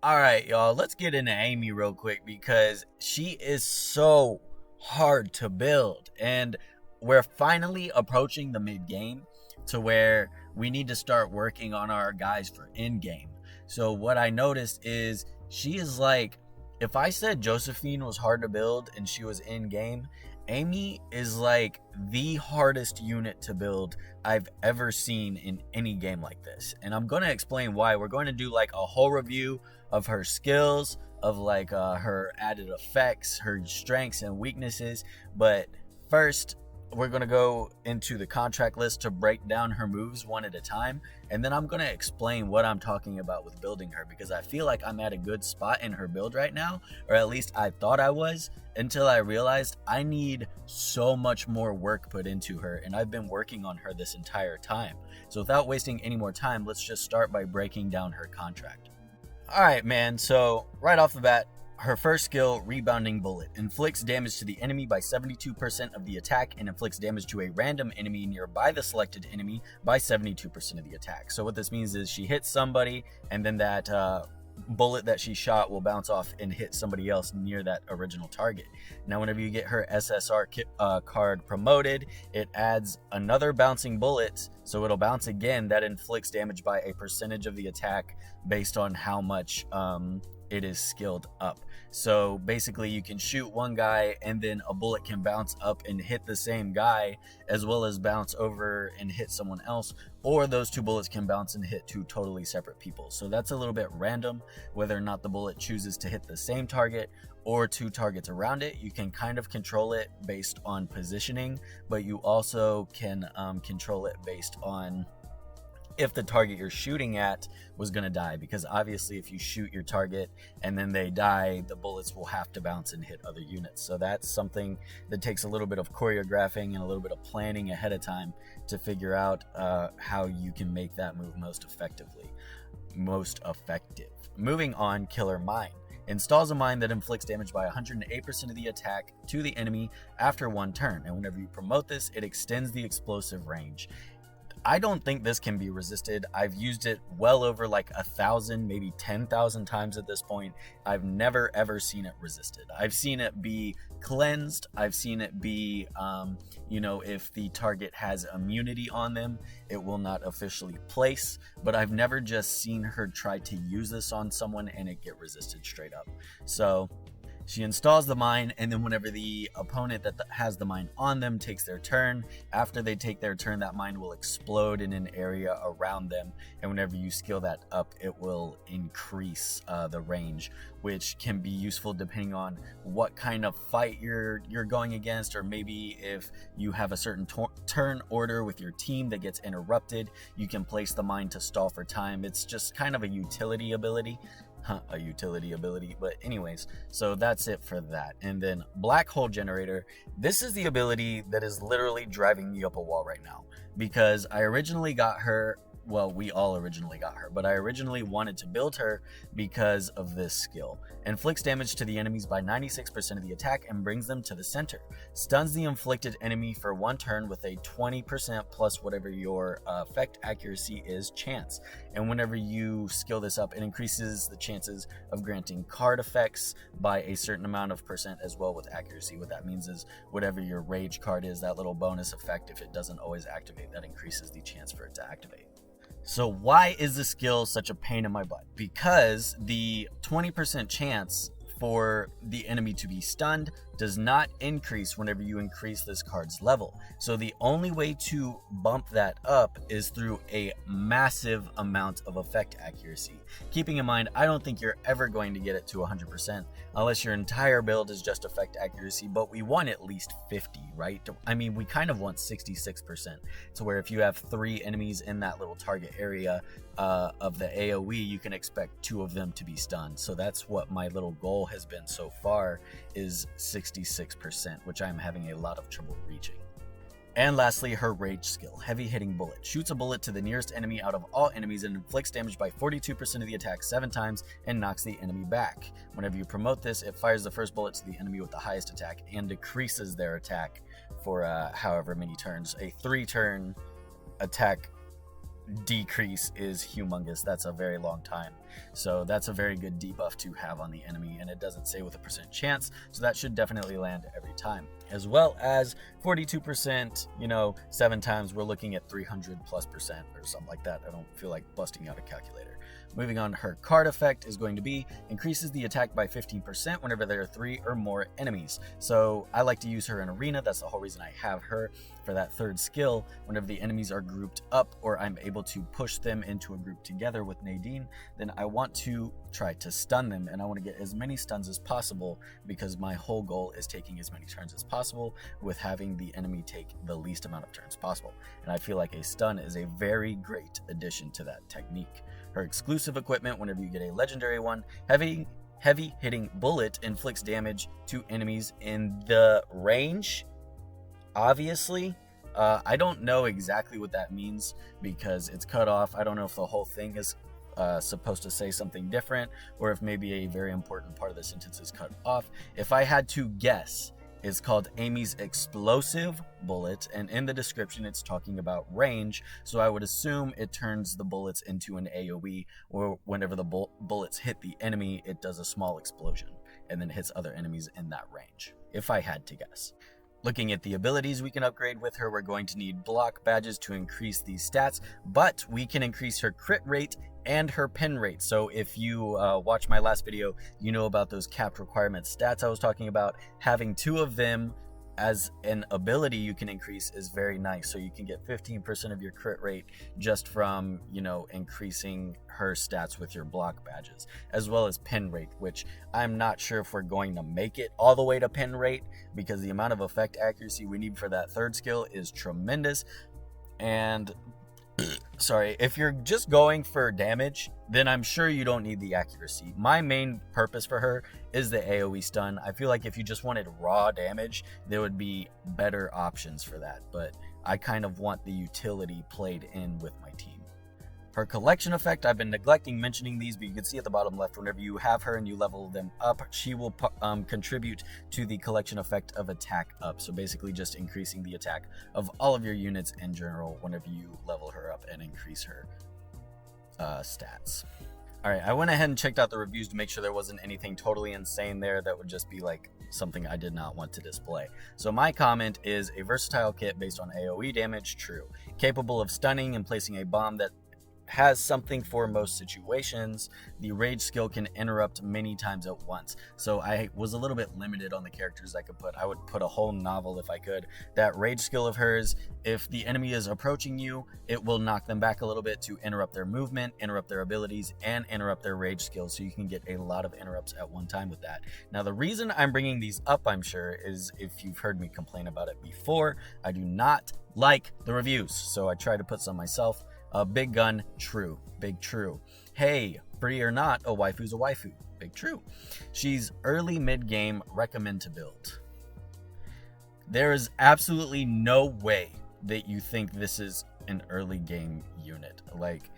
All right, y'all, let's get into Amy real quick because she is so hard to build. And we're finally approaching the mid game to where we need to start working on our guys for in game. So, what I noticed is she is like, if I said Josephine was hard to build and she was in game, Amy is like the hardest unit to build I've ever seen in any game like this. And I'm going to explain why. We're going to do like a whole review of her skills, of like her added effects, her strengths and weaknesses. But first, we're going to go into the contract list to break down her moves one at a time. And then I'm going to explain what I'm talking about with building her, because I feel like I'm at a good spot in her build right now, or at least I thought I was, until I realized I need so much more work put into her, and I've been working on her this entire time. So without wasting any more time, let's just start by breaking down her contract. All right, man, so right off the bat, her first skill, Rebounding Bullet, inflicts damage to the enemy by 72% of the attack and inflicts damage to a random enemy nearby the selected enemy by 72% of the attack. So what this means is she hits somebody, and then that bullet that she shot will bounce off and hit somebody else near that original target. Now, whenever you get her SSR card promoted, it adds another bouncing bullet, so it'll bounce again. That inflicts damage by a percentage of the attack based on how much it is skilled up. So basically you can shoot one guy and then a bullet can bounce up and hit the same guy, as well as bounce over and hit someone else, or those two bullets can bounce and hit two totally separate people. So that's a little bit random whether or not the bullet chooses to hit the same target or two targets around it. You can kind of control it based on positioning, but you also can control it based on if the target you're shooting at was going to die, because obviously if you shoot your target and then they die, the bullets will have to bounce and hit other units. So that's something that takes a little bit of choreographing and a little bit of planning ahead of time to figure out how you can make that move most effective. Moving on, Killer Mine installs a mine that inflicts damage by 108% of the attack to the enemy after one turn, and whenever you promote this, it extends the explosive range. I don't think this can be resisted. I've used it well over like 1,000, maybe 10,000 times at this point. I've never ever seen it resisted. I've seen it be cleansed. I've seen it be, if the target has immunity on them, it will not officially place. But I've never just seen her try to use this on someone and it get resisted straight up. So she installs the mine, and then whenever the opponent that has the mine on them takes their turn, after they take their turn, that mine will explode in an area around them. And whenever you skill that up, it will increase the range, which can be useful depending on what kind of fight you're going against, or maybe if you have a certain turn order with your team that gets interrupted, you can place the mine to stall for time. It's just kind of a utility ability. But anyways, so that's it for that. And then Black Hole Generator, this is the ability that is literally driving me up a wall right now, because I originally got her, well, we all originally got her, but I originally wanted to build her because of this skill. Inflicts damage to the enemies by 96% of the attack and brings them to the center. Stuns the inflicted enemy for one turn with a 20% plus whatever your effect accuracy is chance. And whenever you skill this up, it increases the chances of granting card effects by a certain amount of percent as well with accuracy. What that means is whatever your rage card is, that little bonus effect, if it doesn't always activate, that increases the chance for it to activate. So why is this skill such a pain in my butt? Because the 20% chance for the enemy to be stunned does not increase whenever you increase this card's level. So the only way to bump that up is through a massive amount of effect accuracy. Keeping in mind, I don't think you're ever going to get it to 100% unless your entire build is just effect accuracy, but we want at least 50, right? I mean, we kind of want 66%, to where if you have 3 enemies in that little target area of the AoE, you can expect 2 of them to be stunned. So that's what my little goal has been so far, is 66%, which I'm having a lot of trouble reaching. And lastly, her rage skill, Heavy Hitting Bullet. Shoots a bullet to the nearest enemy out of all enemies and inflicts damage by 42% of the attack 7 times and knocks the enemy back. Whenever you promote this, it fires the first bullet to the enemy with the highest attack and decreases their attack for however many turns. A 3-turn attack decrease is humongous. That's a very long time. So that's a very good debuff to have on the enemy, and it doesn't say with a percent chance, so that should definitely land every time. As well as 42%, 7 times, we're looking at 300+% or something like that. I don't feel like busting out a calculator. Moving on, her card effect is going to be increases the attack by 15% whenever there are 3 or more enemies. So I like to use her in arena. That's the whole reason I have her for that third skill. Whenever the enemies are grouped up or I'm able to push them into a group together with Nadine, then I want to try to stun them, and I want to get as many stuns as possible because my whole goal is taking as many turns as possible with having the enemy take the least amount of turns possible. And I feel like a stun is a very great addition to that technique. Her exclusive equipment, whenever you get a legendary one, heavy hitting bullet inflicts damage to enemies in the range. Obviously, I don't know exactly what that means because it's cut off. I don't know if the whole thing is supposed to say something different, or if maybe a very important part of the sentence is cut off. If I had to guess, it's called Amy's explosive bullet, and in the description it's talking about range, so I would assume it turns the bullets into an AoE, or whenever the bullets hit the enemy, it does a small explosion and then hits other enemies in that range, if I had to guess. Looking at the abilities we can upgrade with her, we're going to need block badges to increase these stats, but we can increase her crit rate and her pin rate. So if you watch my last video, you know about those capped requirement stats I was talking about. Having 2 of them as an ability you can increase is very nice. So you can get 15% of your crit rate just from, increasing her stats with your block badges, as well as pin rate, which I'm not sure if we're going to make it all the way to pin rate because the amount of effect accuracy we need for that third skill is tremendous. And sorry, if you're just going for damage, then I'm sure you don't need the accuracy. My main purpose for her is the AoE stun. I feel like if you just wanted raw damage, there would be better options for that, but I kind of want the utility played in with my team. Her collection effect, I've been neglecting mentioning these, but you can see at the bottom left, whenever you have her and you level them up, she will contribute to the collection effect of attack up. So basically just increasing the attack of all of your units in general whenever you level her up and increase her stats. Alright, I went ahead and checked out the reviews to make sure there wasn't anything totally insane there that would just be like something I did not want to display. So my comment is a versatile kit based on AoE damage, true. Capable of stunning and placing a bomb that has something for most situations. The rage skill can interrupt many times at once, so I was a little bit limited on the characters I could put. I would put a whole novel if I could. That rage skill of hers, if the enemy is approaching you, it will knock them back a little bit to interrupt their movement, interrupt their abilities, and interrupt their rage skills, so you can get a lot of interrupts at one time with that. Now the reason I'm bringing these up, I'm sure, is if you've heard me complain about it before, I do not like the reviews, so I try to put some myself. Big gun, true. Big true. Hey, free or not, a waifu's a waifu. Big true. She's early mid-game, recommend to build. There is absolutely no way that you think this is an early game unit. Like,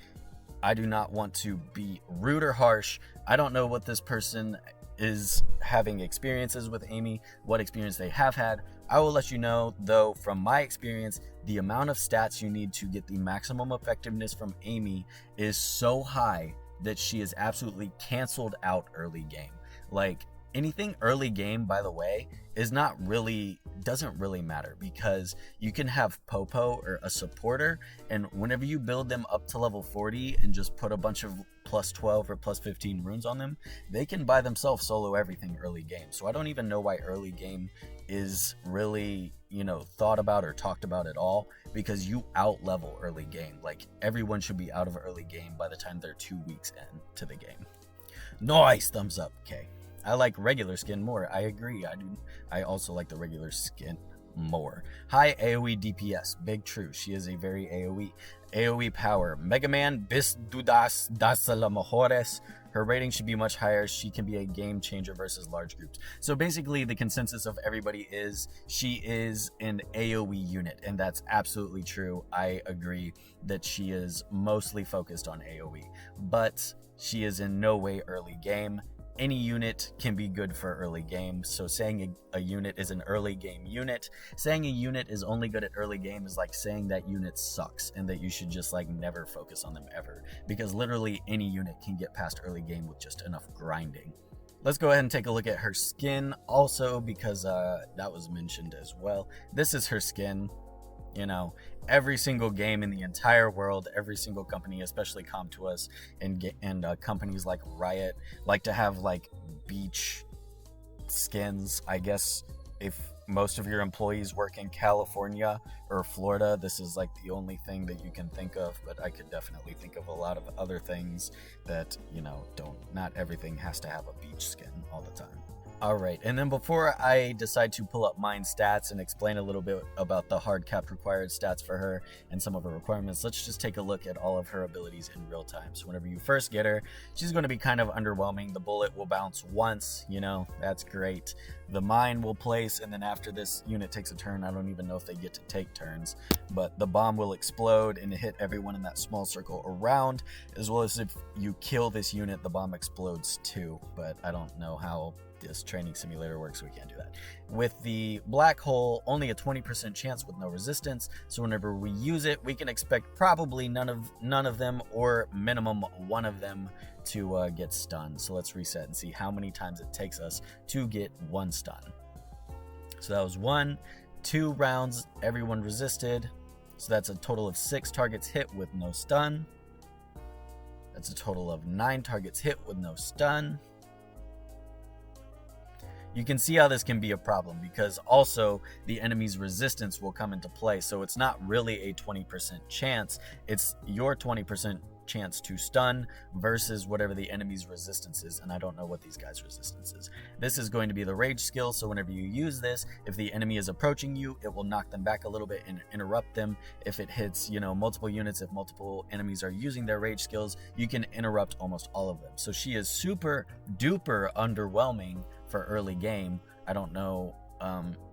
I do not want to be rude or harsh. I don't know what this person is having experiences with Amy, what experience they have had. I will let you know, though, from my experience, the amount of stats you need to get the maximum effectiveness from Amy is so high that she is absolutely canceled out early game. Like, anything early game, by the way, doesn't really matter because you can have Popo or a supporter, and whenever you build them up to level 40 and just put a bunch of plus 12 or plus 15 runes on them, they can by themselves solo everything early game. So I don't even know why early game is really, thought about or talked about at all, because you out level early game. Like, everyone should be out of early game by the time they're 2 weeks into the game. Nice, thumbs up. Okay. I like regular skin more. I agree. I also like the regular skin more. High AoE DPS. Big true. She is a very AoE power. Mega Man bis dudas das la mejores. Her rating should be much higher. She can be a game changer versus large groups. So basically the consensus of everybody is she is an AoE unit, and that's absolutely true. I agree that she is mostly focused on AoE, but she is in no way early game. any unit can be good for early game. So saying a unit is an early game unit, saying a unit is only good at early game is like saying that unit sucks and that you should just like never focus on them ever, because literally any unit can get past early game with just enough grinding. Let's go ahead and take a look at her skin also, because that was mentioned as well. This is her skin. You know, every single game in the entire world, every single company, especially Com2uS and companies like Riot, like to have like beach skins. I guess if most of your employees work in California or Florida, this is like the only thing that you can think of, but I could definitely think of a lot of other things that, you know, not everything has to have a beach skin all the time. Alright, and then before I decide to pull up mine stats and explain a little bit about the hard capped required stats for her and some of her requirements, let's just take a look at all of her abilities in real time. So whenever you first get her, she's going to be kind of underwhelming. The bullet will bounce once, you know, that's great. The mine will place, and then after this unit takes a turn, I don't even know if they get to take turns, but the bomb will explode and hit everyone in that small circle around, as well as if you kill this unit, the bomb explodes too, but I don't know how this training simulator works, so we can't do that. With the black hole, only a 20% chance with no resistance, so whenever we use it, we can expect probably none of them, or minimum one of them, to get stunned. So let's reset and see how many times it takes us to get one stun. So that was 1, 2 rounds, everyone resisted, so that's a total of 6 targets hit with no stun. That's a total of 9 targets hit with no stun. You can see how this can be a problem, because also the enemy's resistance will come into play. So it's not really a 20% chance. It's your 20% chance to stun versus whatever the enemy's resistance is. And I don't know what these guys' resistance is. This is going to be the rage skill. So whenever you use this, if the enemy is approaching you, it will knock them back a little bit and interrupt them. If it hits, you know, multiple units, if multiple enemies are using their rage skills, you can interrupt almost all of them. So she is super duper underwhelming for early game. I don't know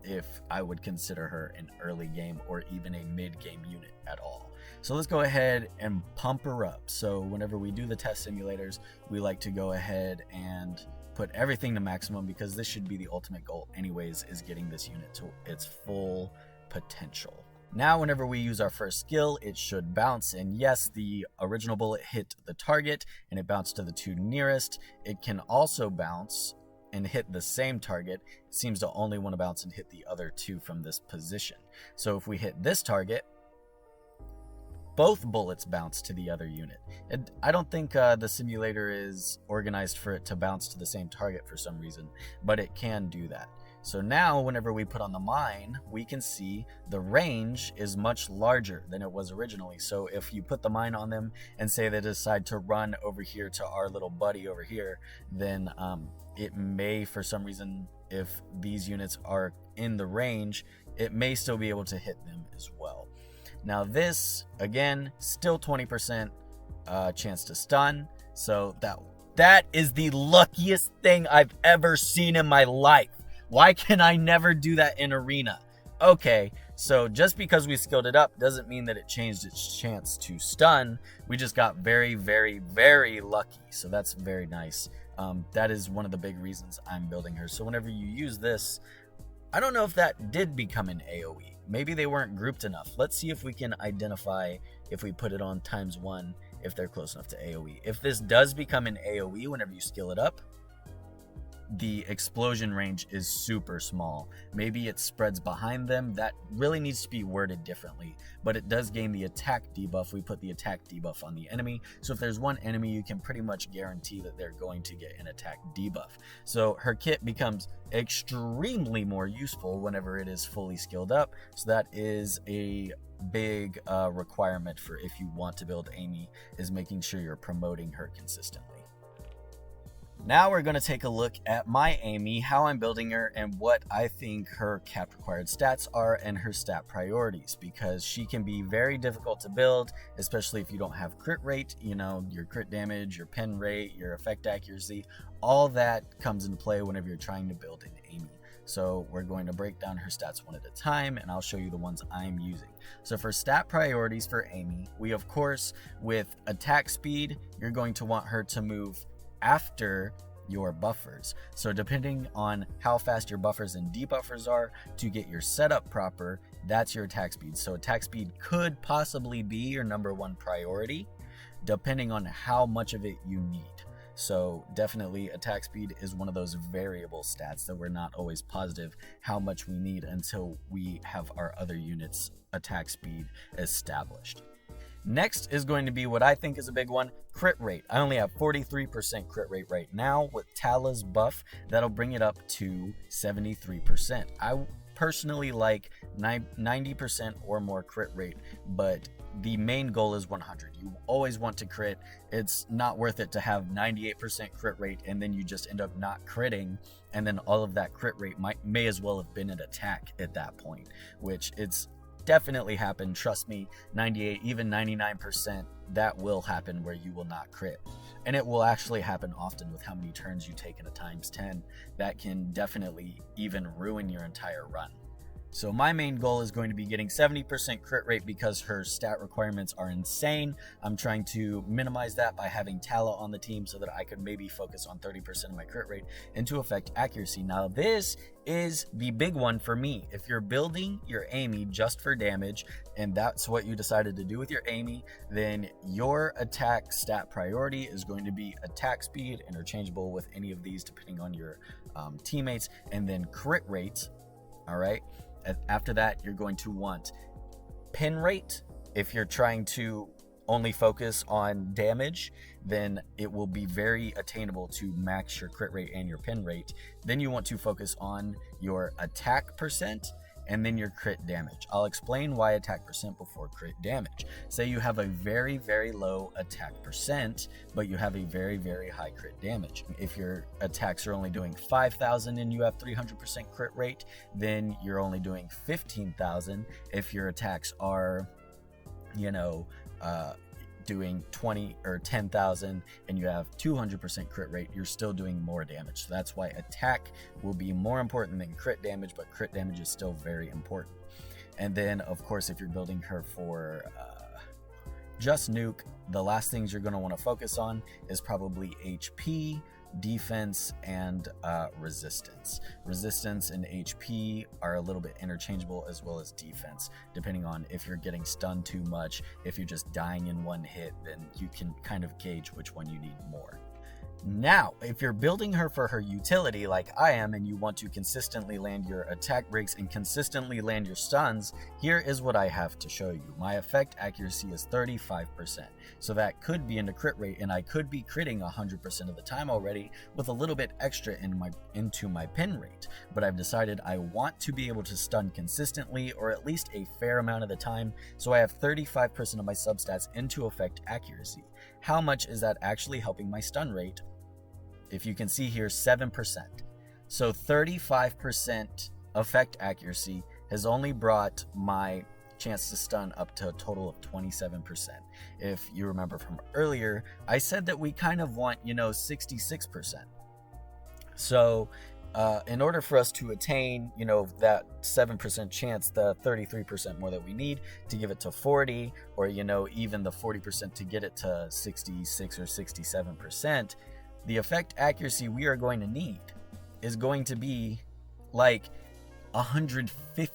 if I would consider her an early game or even a mid game unit at all. So let's go ahead and pump her up. So whenever we do the test simulators, we like to go ahead and put everything to maximum, because this should be the ultimate goal anyways, is getting this unit to its full potential. Now whenever we use our first skill, it should bounce, and yes, the original bullet hit the target and it bounced to the 2 nearest. It can also bounce and hit the same target. It seems to only want to bounce and hit the other 2 from this position. So if we hit this target, both bullets bounce to the other unit. And I don't think the simulator is organized for it to bounce to the same target for some reason, but it can do that. So now whenever we put on the mine, we can see the range is much larger than it was originally. So if you put the mine on them and say they decide to run over here to our little buddy over here, then it may, for some reason, if these units are in the range, it may still be able to hit them as well. Now this, again, still 20% chance to stun. So that is the luckiest thing I've ever seen in my life. Why can I never do that in arena? Okay, so just because we skilled it up doesn't mean that it changed its chance to stun. We just got very, very, very lucky. So that's very nice. That is one of the big reasons I'm building her. So whenever you use this, I don't know if that did become an AoE. Maybe they weren't grouped enough. Let's see if we can identify, if we put it on ×1, if they're close enough to AoE. If this does become an AoE whenever you skill it up, the explosion range is super small. Maybe it spreads behind them. That really needs to be worded differently, but it does gain the attack debuff. We put the attack debuff on the enemy, so if there's one enemy, you can pretty much guarantee that they're going to get an attack debuff. So her kit becomes extremely more useful whenever it is fully skilled up. So that is a big requirement for if you want to build Amy, is making sure you're promoting her consistently. Now we're going to take a look at my Amy, how I'm building her, and what I think her cap required stats are and her stat priorities, because she can be very difficult to build, especially if you don't have crit rate. You know, your crit damage, your pen rate, your effect accuracy, all that comes into play whenever you're trying to build an Amy. So we're going to break down her stats one at a time, and I'll show you the ones I'm using. So for stat priorities for Amy, we of course, with attack speed, you're going to want her to move after your buffers. So depending on how fast your buffers and debuffers are to get your setup proper, that's your attack speed. So attack speed could possibly be your #1 priority, depending on how much of it you need. So definitely attack speed is one of those variable stats that we're not always positive how much we need until we have our other units' attack speed established. Next is going to be what I think is a big one, crit rate. I only have 43% crit rate right now. With Tala's buff, that'll bring it up to 73%. I personally like 90% or more crit rate, but the main goal is 100. You always want to crit. It's not worth it to have 98% crit rate and then you just end up not critting, and then all of that crit rate may as well have been an attack at that point, which it's definitely happened. Trust me, 98, even 99%, that will happen where you will not crit. And it will actually happen often with how many turns you take in a ×10. That can definitely even ruin your entire run. So my main goal is going to be getting 70% crit rate because her stat requirements are insane. I'm trying to minimize that by having Tala on the team so that I could maybe focus on 30% of my crit rate and to affect accuracy. Now this is the big one for me. If you're building your Amy just for damage, and that's what you decided to do with your Amy, then your attack stat priority is going to be attack speed, interchangeable with any of these depending on your teammates, and then crit rate. All right. After that, you're going to want pin rate. If you're trying to only focus on damage, then it will be very attainable to max your crit rate and your pin rate. Then you want to focus on your attack percent and then your crit damage. I'll explain why attack percent before crit damage. Say you have a very, very low attack percent, but you have a very, very high crit damage. If your attacks are only doing 5,000 and you have 300% crit rate, then you're only doing 15,000. If your attacks are, doing 20 or 10,000 and you have 200% crit rate, you're still doing more damage. So that's why attack will be more important than crit damage, but crit damage is still very important. And then of course, if you're building her for just nuke, the last things you're going to want to focus on is probably HP, defense, and resistance. Resistance and HP are a little bit interchangeable, as well as defense, depending on if you're getting stunned too much. If you're just dying in one hit, then you can kind of gauge which one you need more. Now, if you're building her for her utility like I am, and you want to consistently land your attack breaks and consistently land your stuns, here is what I have to show you. My effect accuracy is 35%. So that could be into crit rate, and I could be critting 100% of the time already with a little bit extra into my pin rate. But I've decided I want to be able to stun consistently, or at least a fair amount of the time, so I have 35% of my substats into effect accuracy. How much is that actually helping my stun rate? If you can see here, 7%. So 35% effect accuracy has only brought my chance to stun up to a total of 27%. If you remember from earlier, I said that we kind of want, 66%. So in order for us to attain, that 7% chance, the 33% more that we need to give it to 40, or, even the 40% to get it to 66 or 67%, the effect accuracy we are going to need is going to be like 150,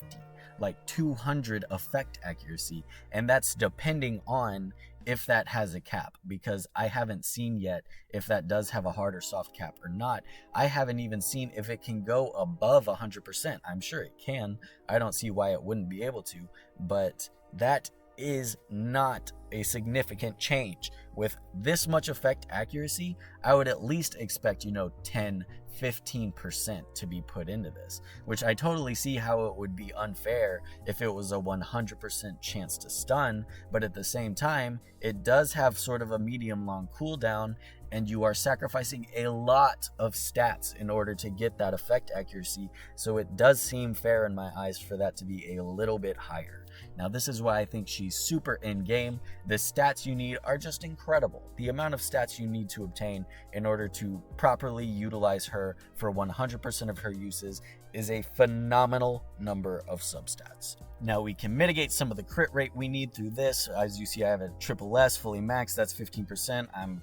like 200 effect accuracy. And that's depending on if that has a cap, because I haven't seen yet if that does have a hard or soft cap or not. I haven't even seen if it can go above 100%. I'm sure it can. I don't see why it wouldn't be able to, but that is not a significant change. With this much effect accuracy, I would at least expect, 10-15% to be put into this, which I totally see how it would be unfair if it was a 100% chance to stun, but at the same time, it does have sort of a medium-long cooldown, and you are sacrificing a lot of stats in order to get that effect accuracy, so it does seem fair in my eyes for that to be a little bit higher. Now, this is why I think she's super in-game. The stats you need are just incredible. The amount of stats you need to obtain in order to properly utilize her for 100% of her uses is a phenomenal number of substats. Now, we can mitigate some of the crit rate we need through this. As you see, I have a triple S fully maxed. That's 15%. I'm,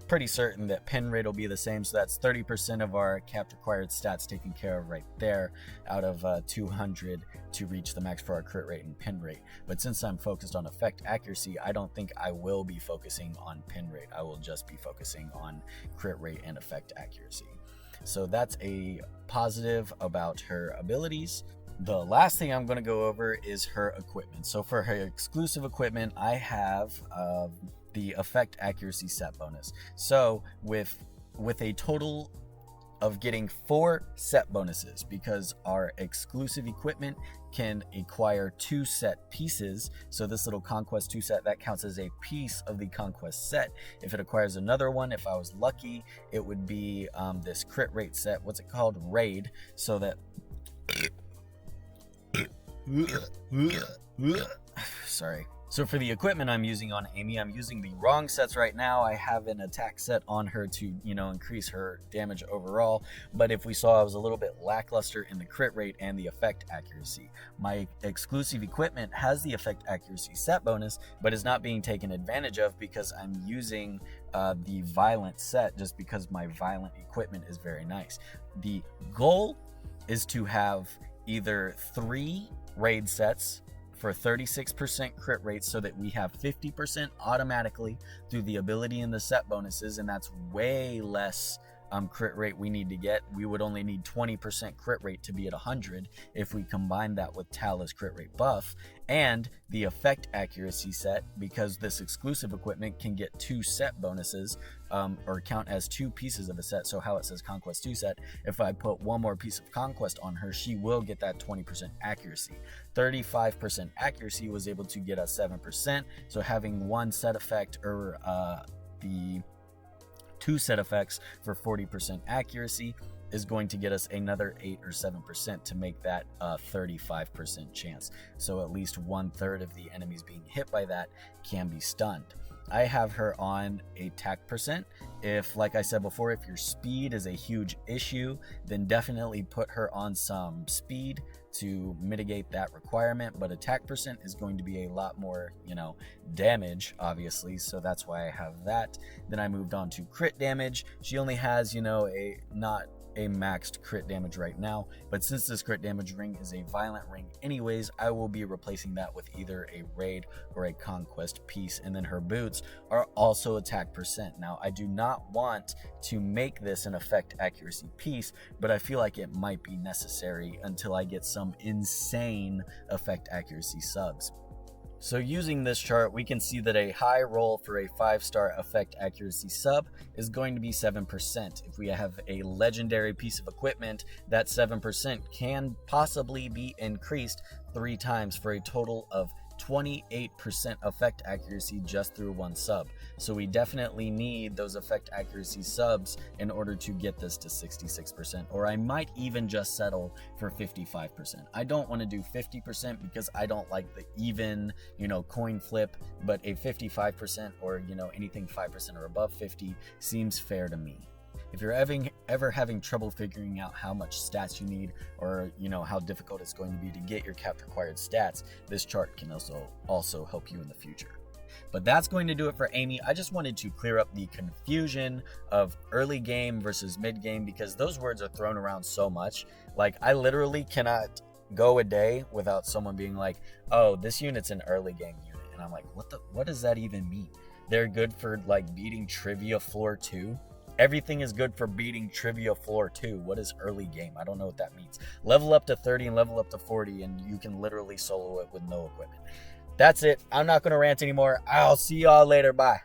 pretty certain that pin rate will be the same. So that's 30% of our capped required stats taken care of right there out of 200 to reach the max for our crit rate and pin rate. But since I'm focused on effect accuracy, I don't think I will be focusing on pin rate. I will just be focusing on crit rate and effect accuracy. So that's a positive about her abilities. The last thing I'm going to go over is her equipment. So for her exclusive equipment, I have the effect accuracy set bonus. So with a total of getting 4 set bonuses, because our exclusive equipment can acquire 2 set pieces. So this little conquest 2 set, that counts as a piece of the conquest set. If it acquires another one, if I was lucky, it would be this crit rate set. What's it called? Raid. So that sorry. So for the equipment I'm using on Amy, I'm using the wrong sets right now. I have an attack set on her to, increase her damage overall. But if we saw, I was a little bit lackluster in the crit rate and the effect accuracy. My exclusive equipment has the effect accuracy set bonus, but is not being taken advantage of because I'm using the violent set, just because my violent equipment is very nice. The goal is to have either 3 raid sets for 36% crit rate, so that we have 50% automatically through the ability and the set bonuses, and that's way less crit rate we need to get. We would only need 20% crit rate to be at 100 if we combine that with Tala's crit rate buff, and the effect accuracy set, because this exclusive equipment can get 2 set bonuses or count as 2 pieces of a set. So how it says conquest 2 set, if I put 1 more piece of conquest on her, she will get that 20% accuracy. 35% accuracy was able to get us 7%. So having 1 set effect or the 2 set effects for 40% accuracy is going to get us another 8 or 7% to make that a 35% chance. So at least 1/3 of the enemies being hit by that can be stunned. I have her on attack percent. If, like I said before, if your speed is a huge issue, then definitely put her on some speed to mitigate that requirement. But attack percent is going to be a lot more, damage, obviously. So that's why I have that. Then I moved on to crit damage. She only has, not a maxed crit damage right now, but since this crit damage ring is a violent ring anyways, I will be replacing that with either a raid or a conquest piece. And then her boots are also attack percent. Now I do not want to make this an effect accuracy piece, but I feel like it might be necessary until I get some insane effect accuracy subs. So using this chart, we can see that a high roll for a 5-star effect accuracy sub is going to be 7%. If we have a legendary piece of equipment, that 7% can possibly be increased 3 times for a total of 28% effect accuracy just through 1 sub. So we definitely need those effect accuracy subs in order to get this to 66%, or I might even just settle for 55%. I don't want to do 50% because I don't like the even, coin flip, but a 55% or, anything 5% or above 50 seems fair to me. If you're ever having trouble figuring out how much stats you need, or how difficult it's going to be to get your capped required stats, this chart can also help you in the future. But that's going to do it for Amy. I just wanted to clear up the confusion of early game versus mid game, because those words are thrown around so much. Like, I literally cannot go a day without someone being like, oh, this unit's an early game unit, and I'm like, what does that even mean? They're good for beating trivia floor 2. Everything is good for beating trivia floor 2. What is early game? I don't know what that means. Level up to 30 and level up to 40, and you can literally solo it with no equipment. That's it. I'm not going to rant anymore. I'll see y'all later. Bye.